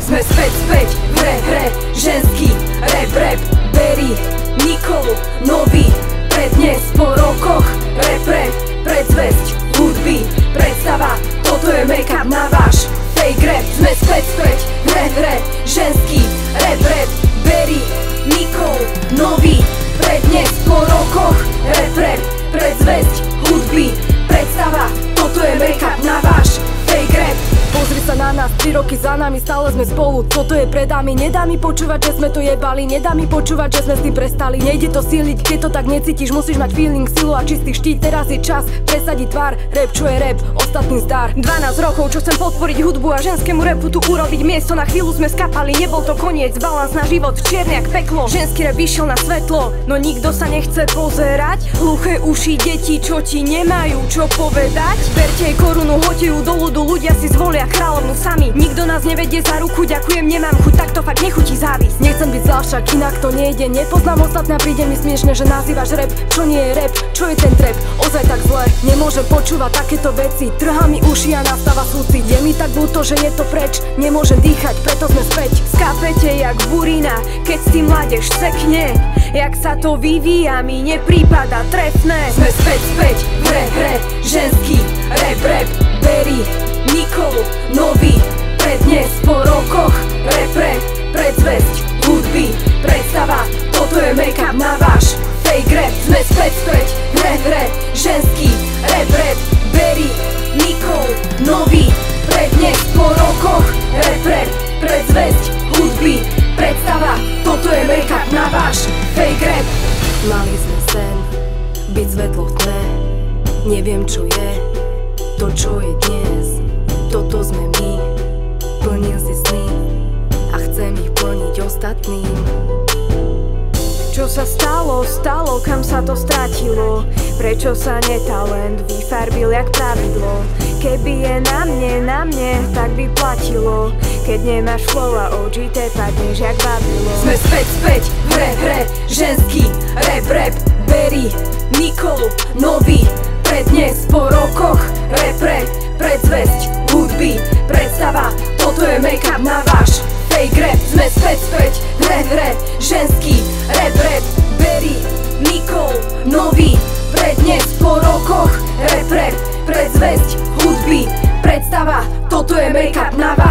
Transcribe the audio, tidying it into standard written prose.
Sme späť v hre, ženský rap, Berry, Nikolu, nový prednes po rokoch, predzvesť hudby, predstava, toto je make-up na váš fake rap. Sme späť v hre, ženský rap, Berry, Nikolu, nový prednes po rokoch, predzvesť hudby, predstava, toto je make-up na váš fake rap. Pozri sa na nás, 3 roky za nami, stále sme spolu. Toto je pred nami, nedá mi počúvať, že sme to jebali. Nedá mi počúvať, že sme s tým prestali. Nejde to síliť, keď to tak necítiš. Musíš mať feeling, silu a čistý štít. Teraz je čas presadiť tvár, rap čo je rap, ostatný zdar. 12 rokov, čo chcem podporiť hudbu a ženskému rapu tu urobiť miesto. Na chvíľu sme skapali, nebol to koniec. Balans na život, čierne jak peklo. Ženský rap vyšiel na svetlo, no nikto sa nechce pozerať. Hluché uši, deti, čo ti nemajú čo povedať. Berte jej korunu, hoďte ju do ľudu, ľudia si zvolia kráľovnú sami. Nikto nás nevedie za ruku, ďakujem, nemám chuť, takto fakt nechutí závisť. Nechcem byť zlá, však inak to nejde. Nepoznám ostatné a príde mi smiešne, že nazývaš rap, čo nie je rap, čo je ten trap. Ozaj tak zle, nemôžem počúvať takéto veci. Trhá mi uši a nastáva súcit. Je mi tak ľúto, že je to preč, nemôžem dýchať, preto sme späť. Skápete jak burina, keď s tým mládež sekne. Jak sa to vyvíja, mi neprípada trefné. Sme späť v hre, ženský rap, Berry, Nikolu, nový prednes po rokoch, predzvesť hudby, predstava, toto je make-up na váš fake rap. Sme späť v hre, ženský rap, Berry, Nikolu, nový prednes po rokoch, predzvesť hudby, predstava, toto je make-up na váš fake rap. Mali sme sen, byť svetlo v tme. Neviem čo je, to čo je dnes. Toto sme my, plnil si sny a chcem ich plniť ostatným. Čo sa stalo, kam sa to stratilo? Prečo sa netalent vyfarbil jak pravidlo? Keby je na mne, tak by platilo. Keď nemáš flow a OG, padneš jak Babylon. Sme späť v hre, ženský rap, Berry, Nikolu, nový prednes po rokoch, predzvesť hudby, predstava, toto je make-up na váš fake rap. Sme späť v hre, ženský rap, Berry, Nikolu, nový prednes po rokoch, predzvesť hudby, predstava, toto je make-up na váš